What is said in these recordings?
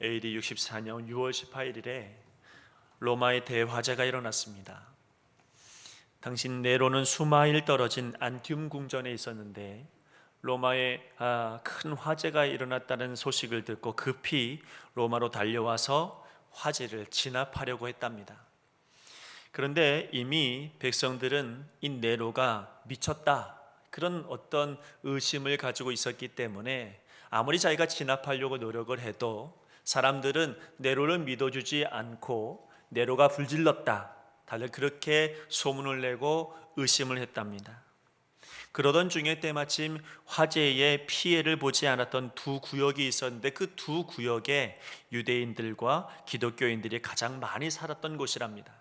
AD 64년 6월 18일에 로마의 대화재가 일어났습니다. 당시 네로는 수마일 떨어진 안티움 궁전에 있었는데 로마에 큰 화재가 일어났다는 소식을 듣고 급히 로마로 달려와서 화재를 진압하려고 했답니다. 그런데 이미 백성들은 이 네로가 미쳤다, 그런 어떤 의심을 가지고 있었기 때문에 아무리 자기가 진압하려고 노력을 해도 사람들은 네로를 믿어주지 않고 네로가 불질렀다, 다들 그렇게 소문을 내고 의심을 했답니다. 그러던 중에 때마침 화재의 피해를 보지 않았던 두 구역이 있었는데 그 두 구역에 유대인들과 기독교인들이 가장 많이 살았던 곳이랍니다.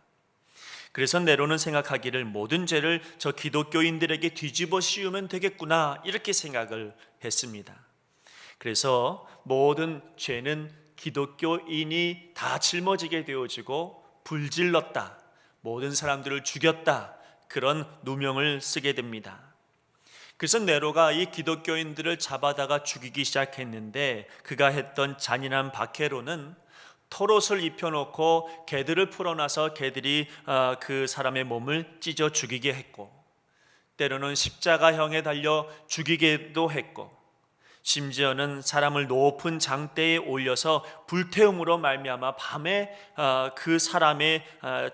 그래서 네로는 생각하기를 모든 죄를 저 기독교인들에게 뒤집어 씌우면 되겠구나, 이렇게 생각을 했습니다. 그래서 모든 죄는 기독교인이 다 짊어지게 되어지고 불질렀다, 모든 사람들을 죽였다, 그런 누명을 쓰게 됩니다. 그래서 네로가 이 기독교인들을 잡아다가 죽이기 시작했는데 그가 했던 잔인한 박해로는 털옷을 입혀놓고 개들을 풀어놔서 개들이 그 사람의 몸을 찢어 죽이게 했고, 때로는 십자가형에 달려 죽이게도 했고, 심지어는 사람을 높은 장대에 올려서 불태움으로 말미암아 밤에 그 사람의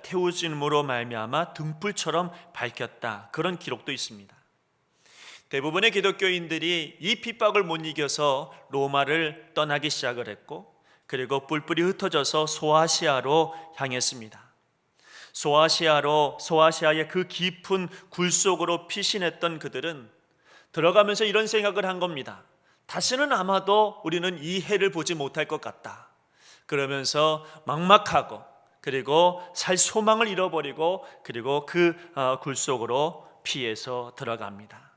태우짐으로 말미암아 등불처럼 밝혔다, 그런 기록도 있습니다. 대부분의 기독교인들이 이 핍박을 못 이겨서 로마를 떠나기 시작을 했고, 그리고 뿔뿔이 흩어져서 소아시아로 향했습니다. 소아시아의 그 깊은 굴 속으로 피신했던 그들은 들어가면서 이런 생각을 한 겁니다. 다시는 아마도 우리는 이 해를 보지 못할 것 같다. 그러면서 막막하고, 그리고 살 소망을 잃어버리고, 그리고 그 굴 속으로 피해서 들어갑니다.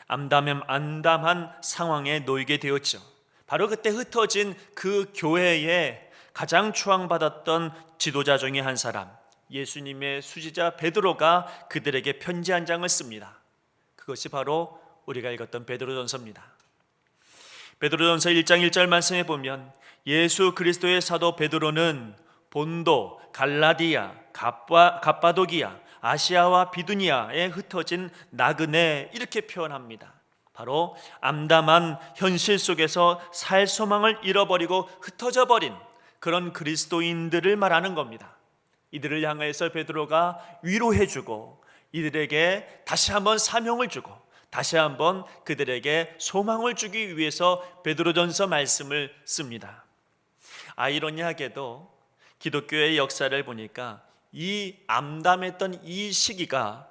암담한 상황에 놓이게 되었죠. 바로 그때 흩어진 그 교회에 가장 추앙받았던 지도자 중에 한 사람, 예수님의 수지자 베드로가 그들에게 편지 한 장을 씁니다. 그것이 바로 우리가 읽었던 베드로전서입니다. 베드로전서 1장 1절 말씀에 보면 예수 그리스도의 사도 베드로는 본도, 갈라디아, 갑바도기아, 아시아와 비두니아에 흩어진 나그네, 이렇게 표현합니다. 바로 암담한 현실 속에서 살 소망을 잃어버리고 흩어져 버린 그런 그리스도인들을 말하는 겁니다. 이들을 향해서 베드로가 위로해주고 이들에게 다시 한번 사명을 주고 다시 한번 그들에게 소망을 주기 위해서 베드로전서 말씀을 씁니다. 아이러니하게도 기독교의 역사를 보니까 이 암담했던 이 시기가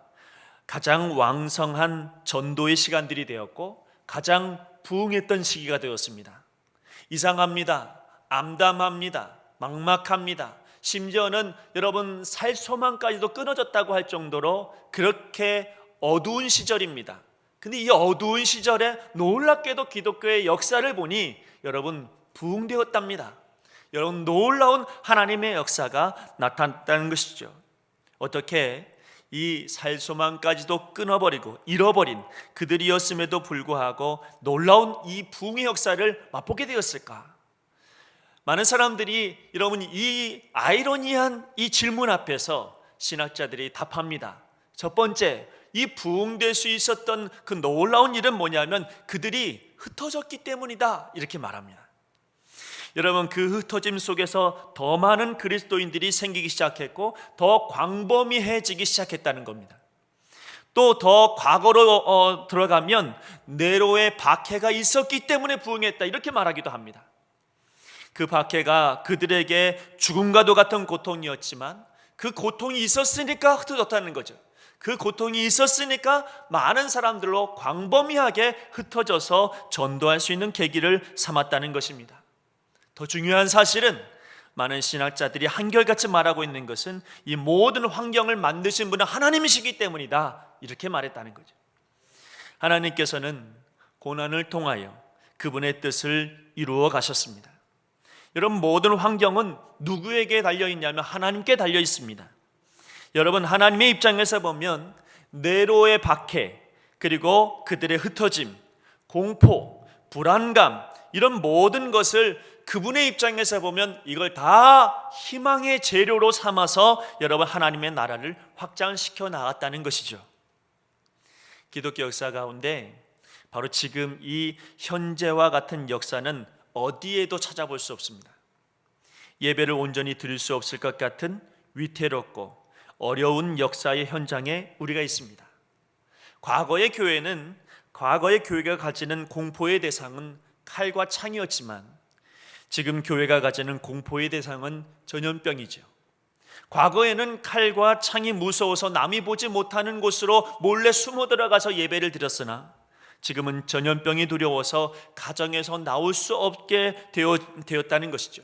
가장 왕성한 전도의 시간들이 되었고 가장 부흥했던 시기가 되었습니다. 이상합니다. 암담합니다. 막막합니다. 심지어는 여러분 살 소망까지도 끊어졌다고 할 정도로 그렇게 어두운 시절입니다. 근데 이 어두운 시절에 놀랍게도 기독교의 역사를 보니 여러분 부흥되었답니다. 여러분 놀라운 하나님의 역사가 나타났다는 것이죠. 어떻게 이 살 소망까지도 끊어버리고 잃어버린 그들이었음에도 불구하고 놀라운 이 부흥의 역사를 맛보게 되었을까? 많은 사람들이 여러분 이 아이러니한 이 질문 앞에서 신학자들이 답합니다. 첫 번째, 이 부흥될 수 있었던 그 놀라운 일은 뭐냐면 그들이 흩어졌기 때문이다, 이렇게 말합니다. 여러분 그 흩어짐 속에서 더 많은 그리스도인들이 생기기 시작했고 더 광범위해지기 시작했다는 겁니다. 또 더 과거로 들어가면 네로의 박해가 있었기 때문에 부흥했다, 이렇게 말하기도 합니다. 그 박해가 그들에게 죽음과도 같은 고통이었지만 그 고통이 있었으니까 흩어졌다는 거죠. 그 고통이 있었으니까 많은 사람들로 광범위하게 흩어져서 전도할 수 있는 계기를 삼았다는 것입니다. 더 중요한 사실은 많은 신학자들이 한결같이 말하고 있는 것은 이 모든 환경을 만드신 분은 하나님이시기 때문이다, 이렇게 말했다는 거죠. 하나님께서는 고난을 통하여 그분의 뜻을 이루어 가셨습니다. 여러분 모든 환경은 누구에게 달려있냐면 하나님께 달려 있습니다. 여러분 하나님의 입장에서 보면 네로의 박해, 그리고 그들의 흩어짐, 공포, 불안감, 이런 모든 것을 그분의 입장에서 보면 이걸 다 희망의 재료로 삼아서 여러분 하나님의 나라를 확장시켜 나갔다는 것이죠. 기독교 역사 가운데 바로 지금 이 현재와 같은 역사는 어디에도 찾아볼 수 없습니다. 예배를 온전히 드릴 수 없을 것 같은 위태롭고 어려운 역사의 현장에 우리가 있습니다. 과거의 교회가 가지는 공포의 대상은 칼과 창이었지만 지금 교회가 가지는 공포의 대상은 전염병이죠. 과거에는 칼과 창이 무서워서 남이 보지 못하는 곳으로 몰래 숨어 들어가서 예배를 드렸으나 지금은 전염병이 두려워서 가정에서 나올 수 없게 되었다는 것이죠.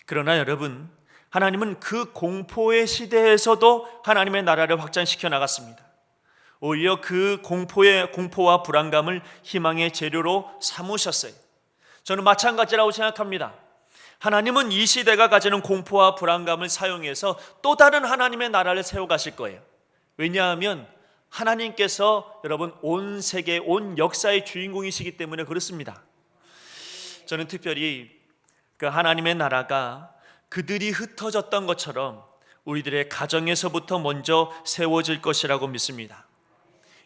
그러나 여러분, 하나님은 그 공포의 시대에서도 하나님의 나라를 확장시켜 나갔습니다. 오히려 그 공포와 불안감을 희망의 재료로 삼으셨어요. 저는 마찬가지라고 생각합니다. 하나님은 이 시대가 가지는 공포와 불안감을 사용해서 또 다른 하나님의 나라를 세워가실 거예요. 왜냐하면 하나님께서 여러분 온 세계, 온 역사의 주인공이시기 때문에 그렇습니다. 저는 특별히 그 하나님의 나라가 그들이 흩어졌던 것처럼 우리들의 가정에서부터 먼저 세워질 것이라고 믿습니다.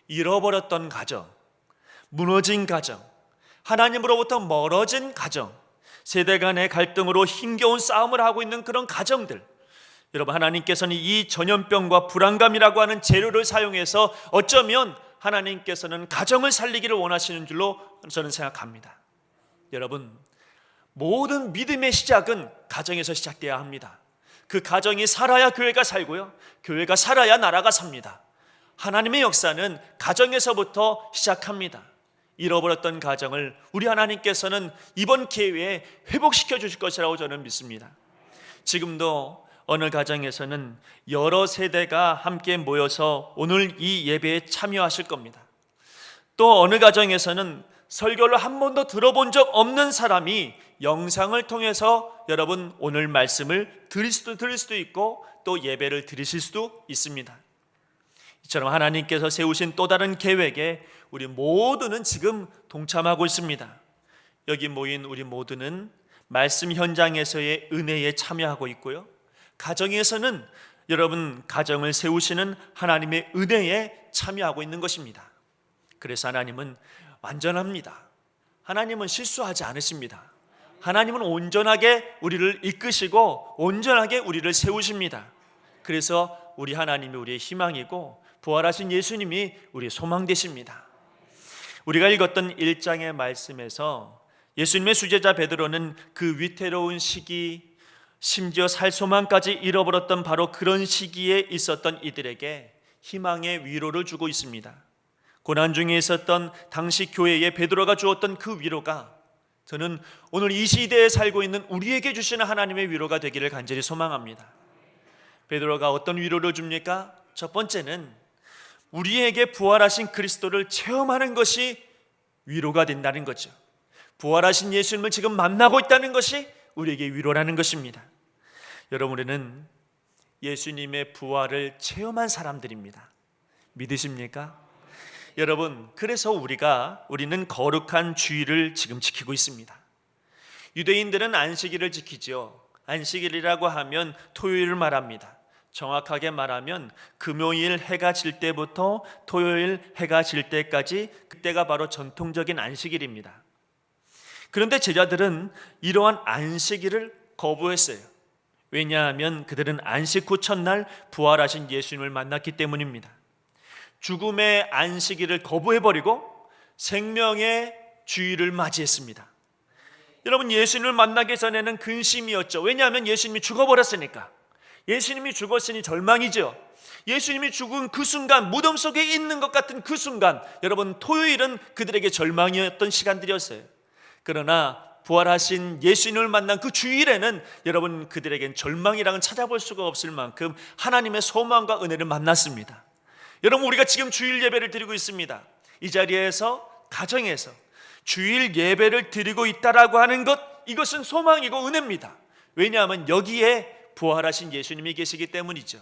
잃어버렸던 가정, 무너진 가정, 하나님으로부터 멀어진 가정, 세대 간의 갈등으로 힘겨운 싸움을 하고 있는 그런 가정들, 여러분 하나님께서는 이 전염병과 불안감이라고 하는 재료를 사용해서 어쩌면 하나님께서는 가정을 살리기를 원하시는 줄로 저는 생각합니다. 여러분, 모든 믿음의 시작은 가정에서 시작돼야 합니다. 그 가정이 살아야 교회가 살고요, 교회가 살아야 나라가 삽니다. 하나님의 역사는 가정에서부터 시작합니다. 잃어버렸던 가정을 우리 하나님께서는 이번 기회에 회복시켜 주실 것이라고 저는 믿습니다. 지금도 어느 가정에서는 여러 세대가 함께 모여서 오늘 이 예배에 참여하실 겁니다. 또 어느 가정에서는 설교를 한 번도 들어본 적 없는 사람이 영상을 통해서 여러분 오늘 말씀을 들을 수도 있고 또 예배를 드리실 수도 있습니다. 이처럼 하나님께서 세우신 또 다른 계획에 우리 모두는 지금 동참하고 있습니다. 여기 모인 우리 모두는 말씀 현장에서의 은혜에 참여하고 있고요, 가정에서는 여러분 가정을 세우시는 하나님의 은혜에 참여하고 있는 것입니다. 그래서 하나님은 완전합니다. 하나님은 실수하지 않으십니다. 하나님은 온전하게 우리를 이끄시고 온전하게 우리를 세우십니다. 그래서 우리 하나님이 우리의 희망이고 부활하신 예수님이 우리의 소망 되십니다. 우리가 읽었던 1장의 말씀에서 예수님의 수제자 베드로는 그 위태로운 시기, 심지어 살 소망까지 잃어버렸던 바로 그런 시기에 있었던 이들에게 희망의 위로를 주고 있습니다. 고난 중에 있었던 당시 교회에 베드로가 주었던 그 위로가 저는 오늘 이 시대에 살고 있는 우리에게 주시는 하나님의 위로가 되기를 간절히 소망합니다. 베드로가 어떤 위로를 줍니까? 첫 번째는 우리에게 부활하신 그리스도를 체험하는 것이 위로가 된다는 거죠. 부활하신 예수님을 지금 만나고 있다는 것이 우리에게 위로라는 것입니다. 여러분, 우리는 예수님의 부활을 체험한 사람들입니다. 믿으십니까? 여러분, 그래서 우리는 거룩한 주일을 지금 지키고 있습니다. 유대인들은 안식일을 지키죠. 안식일이라고 하면 토요일을 말합니다. 정확하게 말하면 금요일 해가 질 때부터 토요일 해가 질 때까지, 그때가 바로 전통적인 안식일입니다. 그런데 제자들은 이러한 안식일을 거부했어요. 왜냐하면 그들은 안식 후 첫날 부활하신 예수님을 만났기 때문입니다. 죽음의 안식일을 거부해버리고 생명의 주일을 맞이했습니다. 여러분, 예수님을 만나기 전에는 근심이었죠. 왜냐하면 예수님이 죽어버렸으니까. 예수님이 죽었으니 절망이죠. 예수님이 죽은 그 순간, 무덤 속에 있는 것 같은 그 순간, 여러분 토요일은 그들에게 절망이었던 시간들이었어요. 그러나 부활하신 예수님을 만난 그 주일에는 여러분 그들에겐 절망이랑은 찾아볼 수가 없을 만큼 하나님의 소망과 은혜를 만났습니다. 여러분, 우리가 지금 주일 예배를 드리고 있습니다. 이 자리에서, 가정에서 주일 예배를 드리고 있다라고 하는 것, 이것은 소망이고 은혜입니다. 왜냐하면 여기에 부활하신 예수님이 계시기 때문이죠.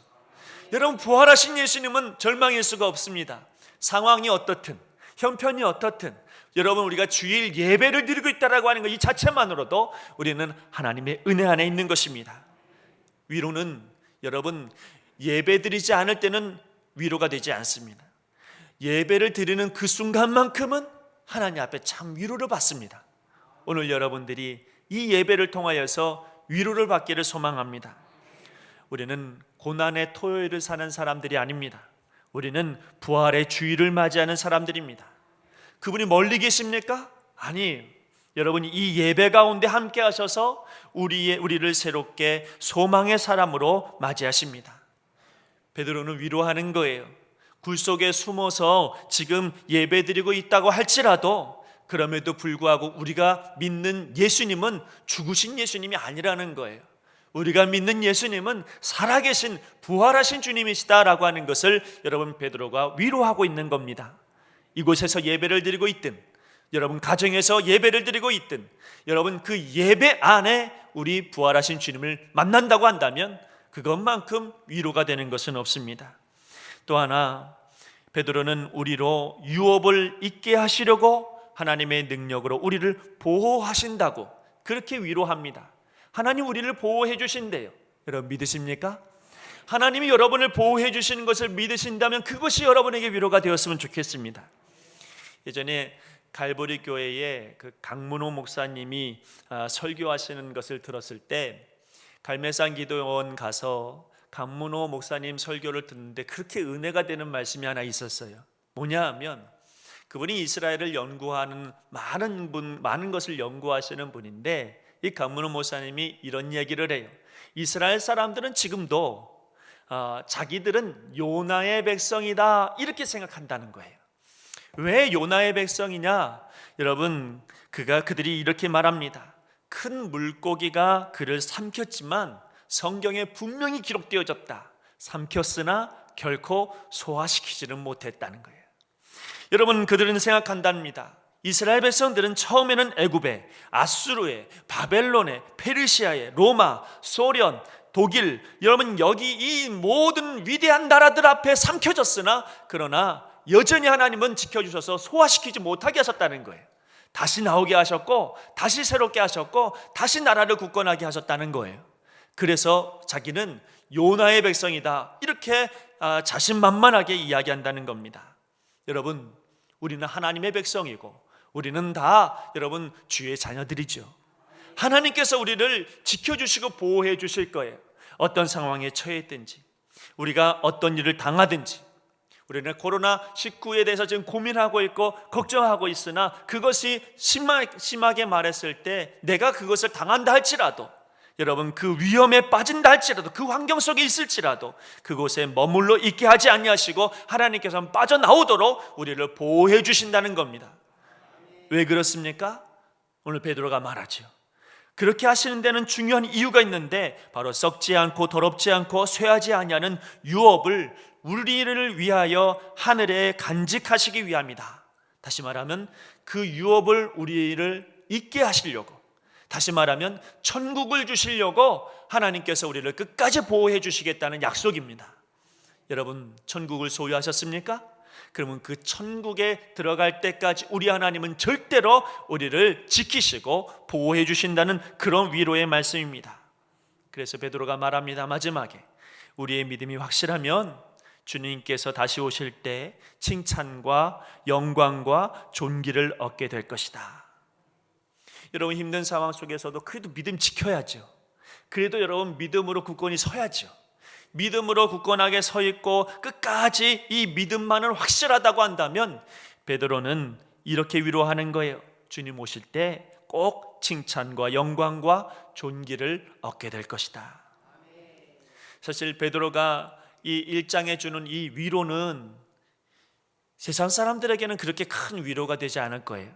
여러분, 부활하신 예수님은 절망일 수가 없습니다. 상황이 어떻든, 형편이 어떻든, 여러분, 우리가 주일 예배를 드리고 있다라고 하는 것 이 자체만으로도 우리는 하나님의 은혜 안에 있는 것입니다. 위로는 여러분, 예배 드리지 않을 때는 위로가 되지 않습니다. 예배를 드리는 그 순간만큼은 하나님 앞에 참 위로를 받습니다. 오늘 여러분들이 이 예배를 통하여서 위로를 받기를 소망합니다. 우리는 고난의 토요일을 사는 사람들이 아닙니다. 우리는 부활의 주일을 맞이하는 사람들입니다. 그분이 멀리 계십니까? 아니, 여러분, 이 예배 가운데 함께 하셔서 우리를 새롭게 소망의 사람으로 맞이하십니다. 베드로는 위로하는 거예요. 굴 속에 숨어서 지금 예배드리고 있다고 할지라도 그럼에도 불구하고 우리가 믿는 예수님은 죽으신 예수님이 아니라는 거예요. 우리가 믿는 예수님은 살아계신 부활하신 주님이시다라고 하는 것을 여러분, 베드로가 위로하고 있는 겁니다. 이곳에서 예배를 드리고 있든, 여러분 가정에서 예배를 드리고 있든, 여러분 그 예배 안에 우리 부활하신 주님을 만난다고 한다면 그것만큼 위로가 되는 것은 없습니다. 또 하나, 베드로는 우리로 유업을 잊게 하시려고 하나님의 능력으로 우리를 보호하신다고 그렇게 위로합니다. 하나님 우리를 보호해 주신대요. 여러분 믿으십니까? 하나님이 여러분을 보호해 주시는 것을 믿으신다면 그것이 여러분에게 위로가 되었으면 좋겠습니다. 예전에 갈보리 교회에 그 강문호 목사님이 설교하시는 것을 들었을 때 갈매산 기도원 가서 강문호 목사님 설교를 듣는데 그렇게 은혜가 되는 말씀이 하나 있었어요. 뭐냐 하면 그분이 이스라엘을 연구하는 많은 것을 연구하시는 분인데 이 강문호 목사님이 이런 얘기를 해요. 이스라엘 사람들은 지금도 자기들은 요나의 백성이다 이렇게 생각한다는 거예요. 왜 요나의 백성이냐? 여러분, 그들이 이렇게 말합니다. 큰 물고기가 그를 삼켰지만 성경에 분명히 기록되어졌다. 삼켰으나 결코 소화시키지는 못했다는 거예요. 여러분, 그들은 생각한답니다. 이스라엘 백성들은 처음에는 애굽에, 아수르에, 바벨론에, 페르시아에, 로마, 소련, 독일, 여러분 여기 이 모든 위대한 나라들 앞에 삼켜졌으나 그러나 여전히 하나님은 지켜주셔서 소화시키지 못하게 하셨다는 거예요. 다시 나오게 하셨고 다시 새롭게 하셨고 다시 나라를 굳건하게 하셨다는 거예요. 그래서 자기는 요나의 백성이다 이렇게 자신만만하게 이야기한다는 겁니다. 여러분, 우리는 하나님의 백성이고 우리는 다 여러분 주의 자녀들이죠. 하나님께서 우리를 지켜주시고 보호해 주실 거예요. 어떤 상황에 처했든지 우리가 어떤 일을 당하든지 우리는 코로나19에 대해서 지금 고민하고 있고 걱정하고 있으나 그것이 심하게 말했을 때 내가 그것을 당한다 할지라도 여러분 그 위험에 빠진다 할지라도 그 환경 속에 있을지라도 그곳에 머물러 있게 하지 아니하시고 하나님께서는 빠져나오도록 우리를 보호해 주신다는 겁니다. 왜 그렇습니까? 오늘 베드로가 말하죠. 그렇게 하시는 데는 중요한 이유가 있는데 바로 썩지 않고 더럽지 않고 쇠하지 아니하는 유업을 우리를 위하여 하늘에 간직하시기 위함이다. 다시 말하면 그 유업을 우리를 잊게 하시려고, 다시 말하면 천국을 주시려고 하나님께서 우리를 끝까지 보호해 주시겠다는 약속입니다. 여러분, 천국을 소유하셨습니까? 그러면 그 천국에 들어갈 때까지 우리 하나님은 절대로 우리를 지키시고 보호해 주신다는 그런 위로의 말씀입니다. 그래서 베드로가 말합니다. 마지막에 우리의 믿음이 확실하면 주님께서 다시 오실 때 칭찬과 영광과 존귀를 얻게 될 것이다. 여러분, 힘든 상황 속에서도 그래도 믿음 지켜야죠. 그래도 여러분 믿음으로 굳건히 서야죠. 믿음으로 굳건하게 서 있고 끝까지 이 믿음만은 확실하다고 한다면 베드로는 이렇게 위로하는 거예요. 주님 오실 때 꼭 칭찬과 영광과 존귀를 얻게 될 것이다. 사실 베드로가 이 1장에 주는 이 위로는 세상 사람들에게는 그렇게 큰 위로가 되지 않을 거예요.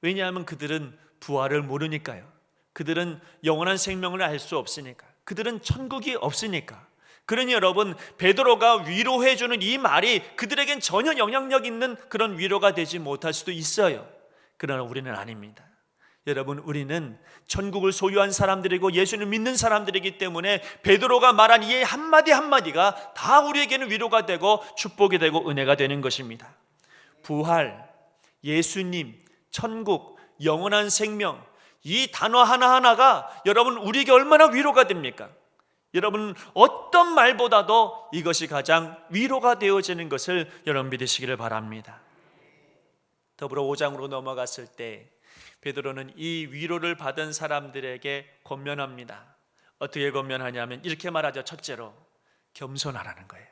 왜냐하면 그들은 부활을 모르니까요. 그들은 영원한 생명을 알 수 없으니까. 그들은 천국이 없으니까. 그러니 여러분, 베드로가 위로해 주는 이 말이 그들에겐 전혀 영향력 있는 그런 위로가 되지 못할 수도 있어요. 그러나 우리는 아닙니다. 여러분, 우리는 천국을 소유한 사람들이고 예수를 믿는 사람들이기 때문에 베드로가 말한 이 한마디 한마디가 다 우리에게는 위로가 되고 축복이 되고 은혜가 되는 것입니다. 부활, 예수님, 천국, 영원한 생명, 이 단어 하나하나가 여러분 우리에게 얼마나 위로가 됩니까? 여러분 어떤 말보다도 이것이 가장 위로가 되어지는 것을 여러분 믿으시기를 바랍니다. 더불어 5장으로 넘어갔을 때 베드로는 이 위로를 받은 사람들에게 권면합니다. 어떻게 권면하냐면 이렇게 말하죠. 첫째로 겸손하라는 거예요.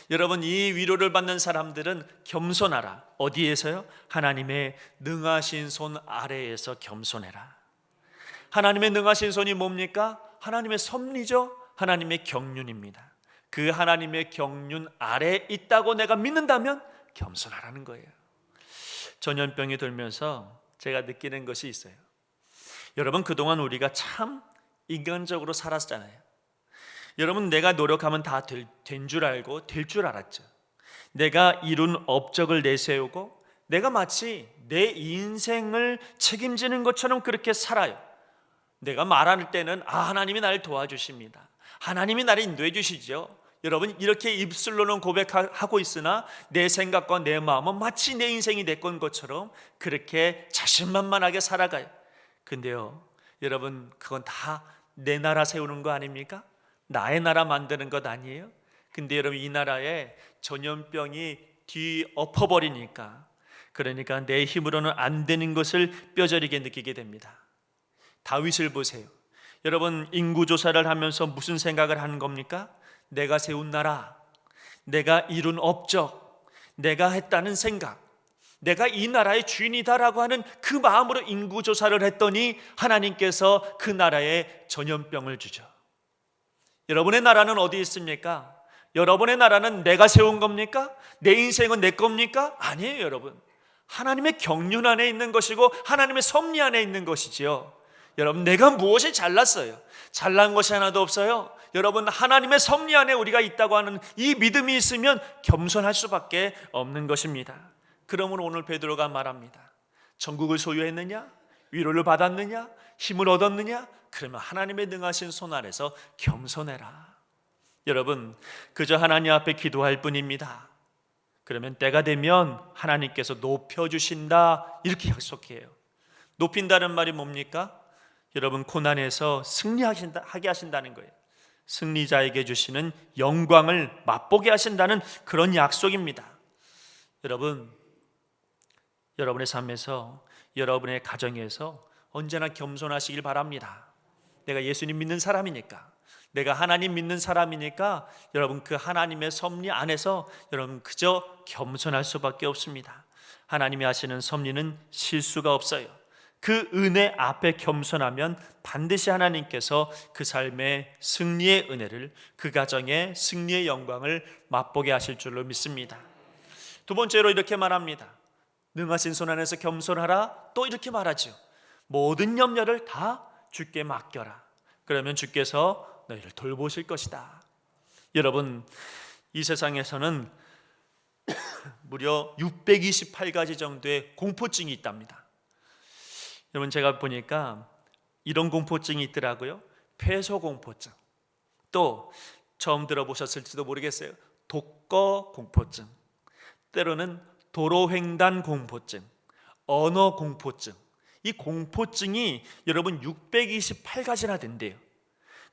여러분 이 위로를 받는 사람들은 겸손하라. 어디에서요? 하나님의 능하신 손 아래에서 겸손해라. 하나님의 능하신 손이 뭡니까? 하나님의 섭리죠. 하나님의 경륜입니다. 그 하나님의 경륜 아래에 있다고 내가 믿는다면 겸손하라는 거예요. 전염병이 돌면서 제가 느끼는 것이 있어요. 여러분 그동안 우리가 참 인간적으로 살았잖아요. 여러분 내가 노력하면 다 된 줄 알고 될 줄 알았죠. 내가 이룬 업적을 내세우고 내가 마치 내 인생을 책임지는 것처럼 그렇게 살아요. 내가 말할 때는 하나님이 나를 도와주십니다. 하나님이 나를 인도해 주시죠. 여러분 이렇게 입술로는 고백하고 있으나 내 생각과 내 마음은 마치 내 인생이 내 건 것처럼 그렇게 자신만만하게 살아가요. 근데요 여러분 그건 다 내 나라 세우는 거 아닙니까? 나의 나라 만드는 것 아니에요? 근데 여러분 이 나라에 전염병이 뒤엎어버리니까 그러니까 내 힘으로는 안 되는 것을 뼈저리게 느끼게 됩니다. 다윗을 보세요. 여러분 인구조사를 하면서 무슨 생각을 하는 겁니까? 내가 세운 나라, 내가 이룬 업적, 내가 했다는 생각, 내가 이 나라의 주인이다라고 하는 그 마음으로 인구조사를 했더니 하나님께서 그 나라에 전염병을 주죠. 여러분의 나라는 어디 있습니까? 여러분의 나라는 내가 세운 겁니까? 내 인생은 내 겁니까? 아니에요 여러분. 하나님의 경륜 안에 있는 것이고 하나님의 섭리 안에 있는 것이지요. 여러분 내가 무엇이 잘났어요? 잘난 것이 하나도 없어요. 여러분 하나님의 섭리 안에 우리가 있다고 하는 이 믿음이 있으면 겸손할 수밖에 없는 것입니다. 그러므로 오늘 베드로가 말합니다. 천국을 소유했느냐? 위로를 받았느냐? 힘을 얻었느냐? 그러면 하나님의 능하신 손 아래서 겸손해라. 여러분 그저 하나님 앞에 기도할 뿐입니다. 그러면 때가 되면 하나님께서 높여주신다 이렇게 약속해요. 높인다는 말이 뭡니까? 여러분 고난에서 승리하게 하신다는 거예요. 승리자에게 주시는 영광을 맛보게 하신다는 그런 약속입니다. 여러분의 삶에서 여러분의 가정에서 언제나 겸손하시길 바랍니다. 내가 예수님 믿는 사람이니까, 내가 하나님 믿는 사람이니까 여러분 그 하나님의 섭리 안에서 여러분 그저 겸손할 수밖에 없습니다. 하나님이 하시는 섭리는 실수가 없어요. 그 은혜 앞에 겸손하면 반드시 하나님께서 그 삶의 승리의 은혜를, 그 가정의 승리의 영광을 맛보게 하실 줄로 믿습니다. 두 번째로 이렇게 말합니다. 능하신 손 안에서 겸손하라. 또 이렇게 말하죠. 모든 염려를 다 주께 맡겨라. 그러면 주께서 너희를 돌보실 것이다. 여러분 이 세상에서는 무려 628가지 정도의 공포증이 있답니다. 여러분 제가 보니까 이런 공포증이 있더라고요. 폐소공포증, 또 처음 들어보셨을지도 모르겠어요. 독거공포증, 때로는 도로횡단 공포증, 언어공포증. 이 공포증이 여러분 628가지나 된대요.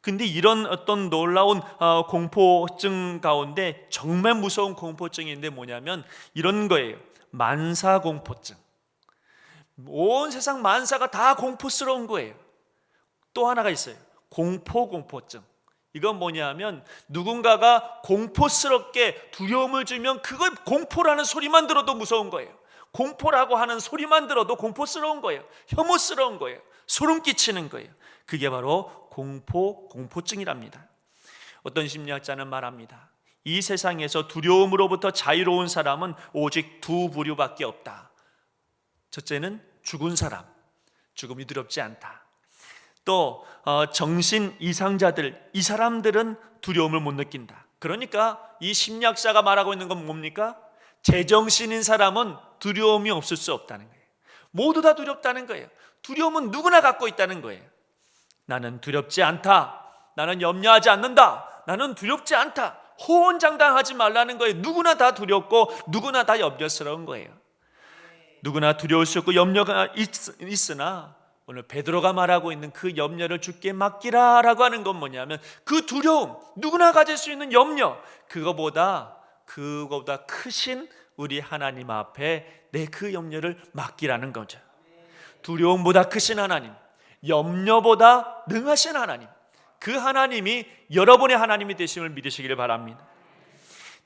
근데 이런 어떤 놀라운 공포증 가운데 정말 무서운 공포증인데 뭐냐면 이런 거예요. 만사공포증. 온 세상 만사가 다 공포스러운 거예요. 또 하나가 있어요. 공포공포증. 이건 뭐냐면 누군가가 공포스럽게 두려움을 주면 그걸 공포라는 소리만 들어도 무서운 거예요. 공포라고 하는 소리만 들어도 공포스러운 거예요. 혐오스러운 거예요. 소름 끼치는 거예요. 그게 바로 공포증이랍니다. 어떤 심리학자는 말합니다. 이 세상에서 두려움으로부터 자유로운 사람은 오직 두 부류밖에 없다. 첫째는 죽은 사람, 죽음이 두렵지 않다. 또 정신 이상자들, 이 사람들은 두려움을 못 느낀다. 그러니까 이 심리학자가 말하고 있는 건 뭡니까? 제정신인 사람은 두려움이 없을 수 없다는 거예요. 모두 다 두렵다는 거예요. 두려움은 누구나 갖고 있다는 거예요. 나는 두렵지 않다. 나는 염려하지 않는다. 나는 두렵지 않다. 호언장담하지 말라는 거예요. 누구나 다 두렵고 누구나 다 염려스러운 거예요. 누구나 두려울 수 없고 염려가 있으나 오늘 베드로가 말하고 있는 그 염려를 주께 맡기라라고 하는 건 뭐냐면 그 두려움, 누구나 가질 수 있는 염려, 그거보다 크신 우리 하나님 앞에 내 그 염려를 맡기라는 거죠. 두려움보다 크신 하나님, 염려보다 능하신 하나님, 그 하나님이 여러분의 하나님이 되심을 믿으시기를 바랍니다.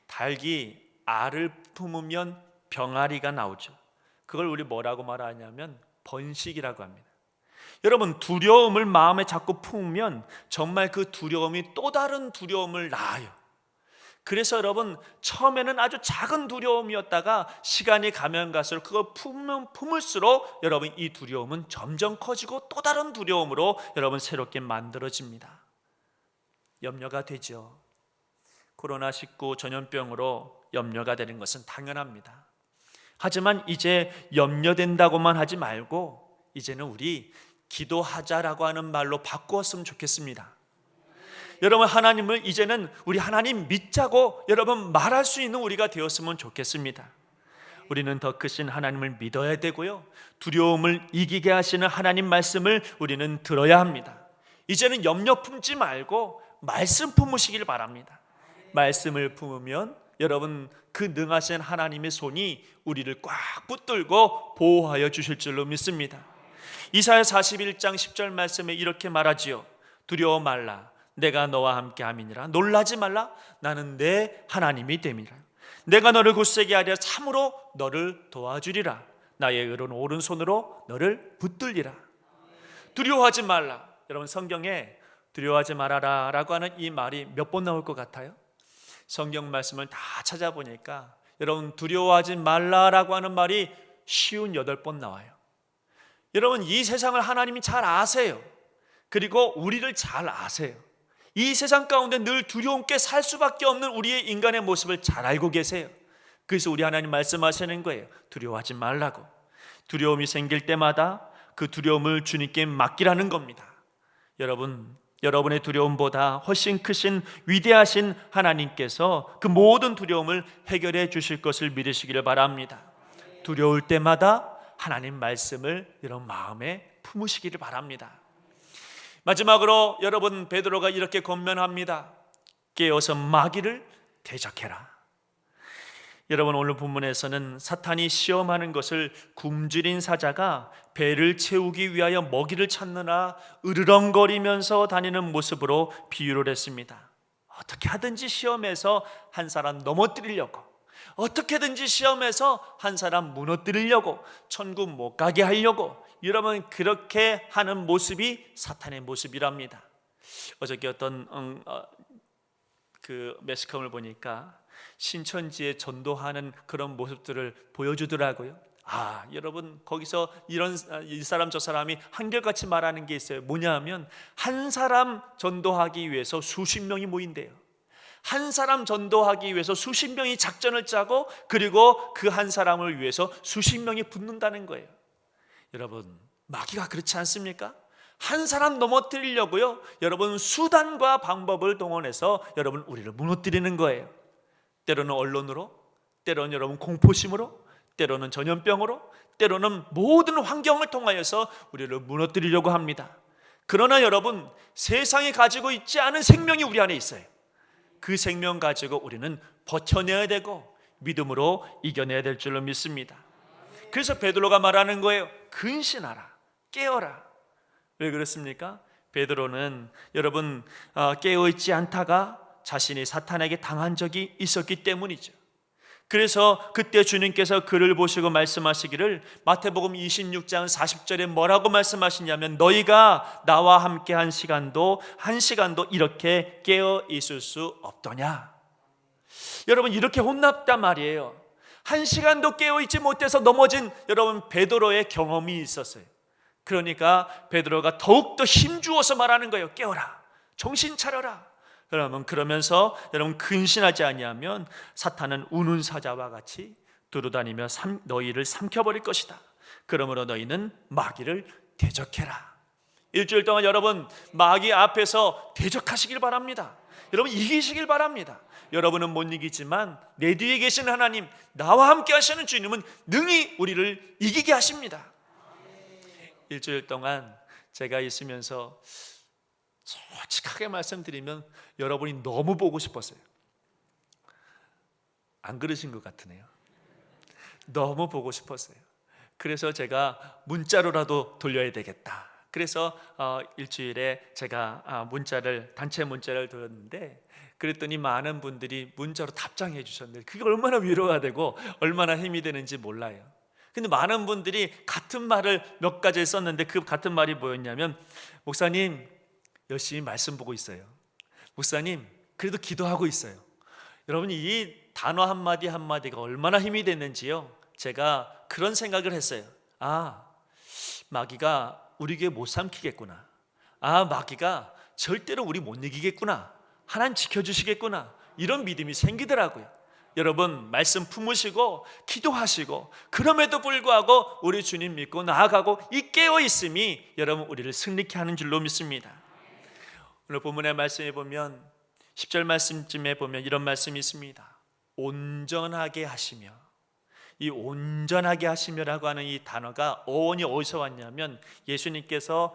닭이 알을 품으면 병아리가 나오죠. 그걸 우리 뭐라고 말하냐면 번식이라고 합니다. 여러분, 두려움을 마음에 자꾸 품으면 정말 그 두려움이 또 다른 두려움을 낳아요. 그래서 여러분, 처음에는 아주 작은 두려움이었다가 시간이 가면 갈수록 그걸 품을수록 여러분 이 두려움은 점점 커지고 또 다른 두려움으로 여러분 새롭게 만들어집니다. 염려가 되죠. 코로나19 전염병으로 염려가 되는 것은 당연합니다. 하지만 이제 염려된다고만 하지 말고 이제는 우리 기도하자라고 하는 말로 바꾸었으면 좋겠습니다. 여러분, 하나님을 이제는 우리 하나님 믿자고 여러분 말할 수 있는 우리가 되었으면 좋겠습니다. 우리는 더 크신 하나님을 믿어야 되고요, 두려움을 이기게 하시는 하나님 말씀을 우리는 들어야 합니다. 이제는 염려 품지 말고 말씀 품으시길 바랍니다. 말씀을 품으면 여러분 그 능하신 하나님의 손이 우리를 꽉 붙들고 보호하여 주실 줄로 믿습니다. 이사야 41장 10절 말씀에 이렇게 말하지요. 두려워 말라, 내가 너와 함께 함이니라. 놀라지 말라, 나는 내 하나님이 됨이라. 내가 너를 굳세게 하려 참으로 너를 도와주리라. 나의 의로운 오른손으로 너를 붙들리라. 두려워하지 말라. 여러분, 성경에 두려워하지 말아라 라고 하는 이 말이 몇 번 나올 것 같아요? 성경 말씀을 다 찾아보니까 여러분, 두려워하지 말라라고 하는 말이 58번 나와요. 여러분, 이 세상을 하나님이 잘 아세요. 그리고 우리를 잘 아세요. 이 세상 가운데 늘 두려움께 살 수밖에 없는 우리의 인간의 모습을 잘 알고 계세요. 그래서 우리 하나님 말씀하시는 거예요. 두려워하지 말라고. 두려움이 생길 때마다 그 두려움을 주님께 맡기라는 겁니다. 여러분의 두려움보다 훨씬 크신 위대하신 하나님께서 그 모든 두려움을 해결해 주실 것을 믿으시기를 바랍니다. 두려울 때마다 하나님 말씀을 여러분 마음에 품으시기를 바랍니다. 마지막으로 여러분, 베드로가 이렇게 권면합니다. 깨어서 마귀를 대적해라. 여러분, 오늘 본문에서는 사탄이 시험하는 것을 굶주린 사자가 배를 채우기 위하여 먹이를 찾느라 으르렁거리면서 다니는 모습으로 비유를 했습니다. 어떻게 하든지 시험에서 한 사람 넘어뜨리려고, 어떻게든지 시험에서 한 사람 무너뜨리려고, 천국 못 가게 하려고, 여러분 그렇게 하는 모습이 사탄의 모습이랍니다. 어저께 어떤 그 매스컴을 보니까 신천지에 전도하는 그런 모습들을 보여주더라고요. 여러분, 거기서 이 사람 저 사람이 한결같이 말하는 게 있어요. 뭐냐 하면 한 사람 전도하기 위해서 수십 명이 모인대요. 한 사람 전도하기 위해서 수십 명이 작전을 짜고, 그리고 그 한 사람을 위해서 수십 명이 붙는다는 거예요. 여러분, 마귀가 그렇지 않습니까? 한 사람 넘어뜨리려고요, 여러분 수단과 방법을 동원해서 여러분 우리를 무너뜨리는 거예요. 때로는 언론으로, 때로는 여러분 공포심으로, 때로는 전염병으로, 때로는 모든 환경을 통하여서 우리를 무너뜨리려고 합니다. 그러나 여러분, 세상이 가지고 있지 않은 생명이 우리 안에 있어요. 그 생명 가지고 우리는 버텨내야 되고 믿음으로 이겨내야 될 줄로 믿습니다. 그래서 베드로가 말하는 거예요. 근신하라, 깨어라. 왜 그렇습니까? 베드로는 여러분 깨어있지 않다가 자신이 사탄에게 당한 적이 있었기 때문이죠. 그래서 그때 주님께서 그를 보시고 말씀하시기를, 마태복음 26장 40절에 뭐라고 말씀하시냐면, 너희가 나와 함께 한 시간도 이렇게 깨어 있을 수 없더냐. 여러분, 이렇게 혼났단 말이에요. 한 시간도 깨어 있지 못해서 넘어진 여러분 베드로의 경험이 있었어요. 그러니까 베드로가 더욱더 힘주어서 말하는 거예요. 깨어라, 정신 차려라. 여러분, 그러면서 여러분 근신하지 아니하면 사탄은 우는 사자와 같이 두루다니며 너희를 삼켜버릴 것이다. 그러므로 너희는 마귀를 대적해라. 일주일 동안 여러분 마귀 앞에서 대적하시길 바랍니다. 여러분 이기시길 바랍니다. 여러분은 못 이기지만 내 뒤에 계신 하나님, 나와 함께 하시는 주님은 능히 우리를 이기게 하십니다. 일주일 동안 제가 있으면서 솔직하게 말씀드리면 여러분이 너무 보고 싶었어요. 안 그러신 것 같으네요. 너무 보고 싶었어요. 그래서 제가 문자로라도 돌려야 되겠다. 그래서 일주일에 제가 단체 문자를 돌렸는데, 그랬더니 많은 분들이 문자로 답장해 주셨는데 그게 얼마나 위로가 되고 얼마나 힘이 되는지 몰라요. 근데 많은 분들이 같은 말을 몇 가지 썼는데 그 같은 말이 뭐였냐면, 목사님 열심히 말씀 보고 있어요. 목사님 그래도 기도하고 있어요. 여러분 이 단어 한마디 한마디가 얼마나 힘이 됐는지요. 제가 그런 생각을 했어요. 마귀가 우리 교회 못 삼키겠구나. 마귀가 절대로 우리 못 이기겠구나. 하나님 지켜주시겠구나. 이런 믿음이 생기더라고요. 여러분 말씀 품으시고 기도하시고, 그럼에도 불구하고 우리 주님 믿고 나아가고 이 깨어있음이 여러분 우리를 승리케 하는 줄로 믿습니다. 오늘 본문의 말씀에 보면 10절 말씀쯤에 보면 이런 말씀이 있습니다. 온전하게 하시며. 이 온전하게 하시며라고 하는 이 단어가 어원이 어디서 왔냐면, 예수님께서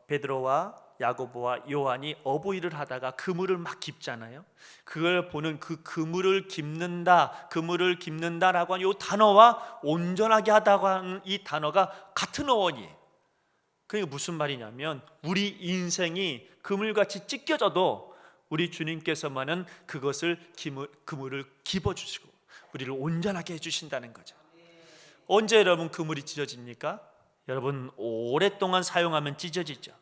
베드로와 야고보와 요한이 어부일을 하다가 그물을 막 깁잖아요. 그걸 보는 그 그물을 깁는다라고 하는 이 단어와 온전하게 하다고 하는 이 단어가 같은 어원이에요. 그게 무슨 말이냐면, 우리 인생이 그물같이 찢겨져도 우리 주님께서만은 그것을 그물을 깁어주시고 우리를 온전하게 해주신다는 거죠. 언제 여러분 그물이 찢어집니까? 여러분 오랫동안 사용하면 찢어지죠.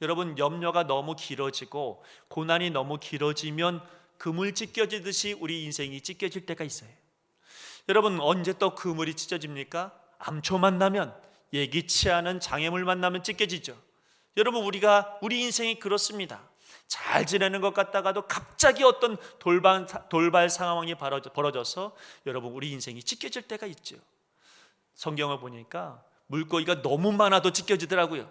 여러분 염려가 너무 길어지고 고난이 너무 길어지면 그물 찢겨지듯이 우리 인생이 찢겨질 때가 있어요. 여러분 언제 또 그물이 찢어집니까? 암초 만나면, 예기치 않은 장애물 만나면 찢겨지죠. 여러분 우리 인생이 그렇습니다. 잘 지내는 것 같다가도 갑자기 어떤 돌발 상황이 벌어져서 여러분 우리 인생이 찢겨질 때가 있죠. 성경을 보니까 물고기가 너무 많아도 찢겨지더라고요.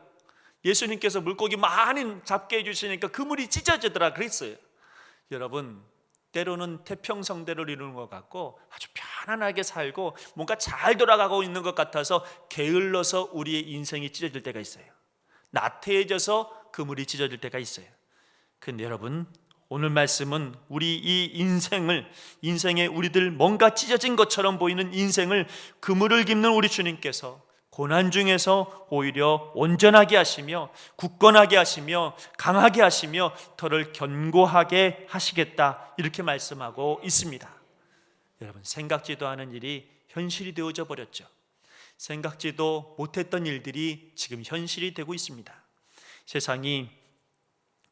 예수님께서 물고기 많이 잡게 해주시니까 그물이 찢어지더라 그랬어요. 여러분 때로는 태평성대를 이루는 것 같고 아주 편안하게 살고 뭔가 잘 돌아가고 있는 것 같아서 게을러서 우리의 인생이 찢어질 때가 있어요. 나태해져서 그물이 찢어질 때가 있어요. 근데 여러분 오늘 말씀은 우리 이 인생에 우리들 뭔가 찢어진 것처럼 보이는 인생을 그물을 깁는 우리 주님께서 고난 중에서 오히려 온전하게 하시며 굳건하게 하시며 강하게 하시며 더를 견고하게 하시겠다, 이렇게 말씀하고 있습니다. 여러분 생각지도 않은 일이 현실이 되어져 버렸죠. 생각지도 못했던 일들이 지금 현실이 되고 있습니다. 세상이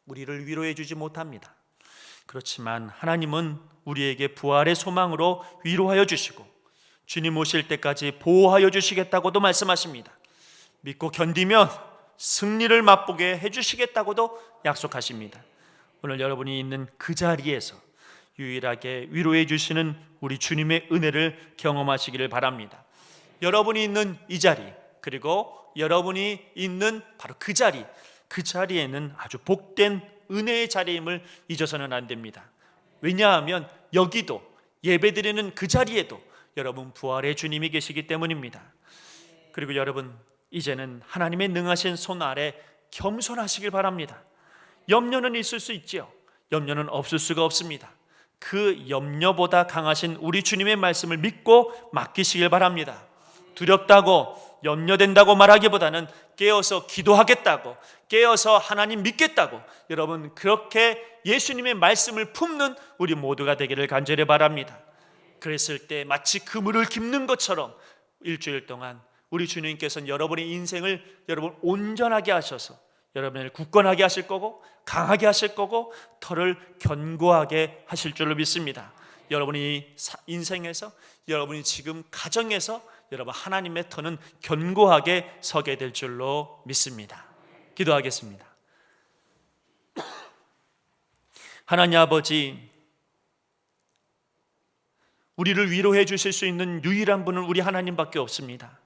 우리를 위로해 주지 못합니다. 그렇지만 하나님은 우리에게 부활의 소망으로 위로하여 주시고 주님 오실 때까지 보호하여 주시겠다고도 말씀하십니다. 믿고 견디면 승리를 맛보게 해주시겠다고도 약속하십니다. 오늘 여러분이 있는 그 자리에서 유일하게 위로해 주시는 우리 주님의 은혜를 경험하시기를 바랍니다. 여러분이 있는 이 자리, 그리고 여러분이 있는 바로 그 자리에는 아주 복된 은혜의 자리임을 잊어서는 안 됩니다. 왜냐하면 여기도 예배드리는 그 자리에도 여러분 부활의 주님이 계시기 때문입니다. 그리고 여러분 이제는 하나님의 능하신 손 아래 겸손하시길 바랍니다. 염려는 있을 수 있죠. 염려는 없을 수가 없습니다. 그 염려보다 강하신 우리 주님의 말씀을 믿고 맡기시길 바랍니다. 두렵다고 염려된다고 말하기보다는 깨어서 기도하겠다고, 깨어서 하나님 믿겠다고, 여러분 그렇게 예수님의 말씀을 품는 우리 모두가 되기를 간절히 바랍니다. 그랬을 때 마치 그물을 깁는 것처럼 일주일 동안 우리 주님께서는 여러분의 인생을 여러분 온전하게 하셔서 여러분을 굳건하게 하실 거고 강하게 하실 거고 털을 견고하게 하실 줄로 믿습니다. 여러분이 인생에서, 여러분이 지금 가정에서 여러분 하나님의 터는 견고하게 서게 될 줄로 믿습니다. 기도하겠습니다. 하나님 아버지, 우리를 위로해 주실 수 있는 유일한 분은 우리 하나님밖에 없습니다.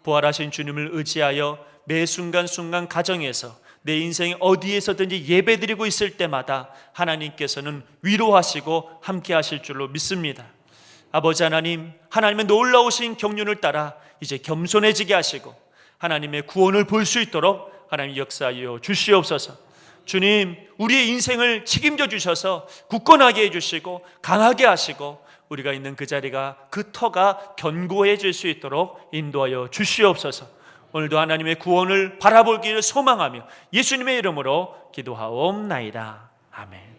부활하신 주님을 의지하여 매 순간순간 가정에서 내 인생 어디에서든지 예배드리고 있을 때마다 하나님께서는 위로하시고 함께 하실 줄로 믿습니다. 아버지 하나님, 하나님의 놀라우신 경륜을 따라 이제 겸손해지게 하시고 하나님의 구원을 볼 수 있도록 하나님 역사하여 주시옵소서. 주님, 우리의 인생을 책임져 주셔서 굳건하게 해주시고 강하게 하시고 우리가 있는 그 자리가, 그 터가 견고해질 수 있도록 인도하여 주시옵소서. 오늘도 하나님의 구원을 바라보기를 소망하며 예수님의 이름으로 기도하옵나이다. 아멘.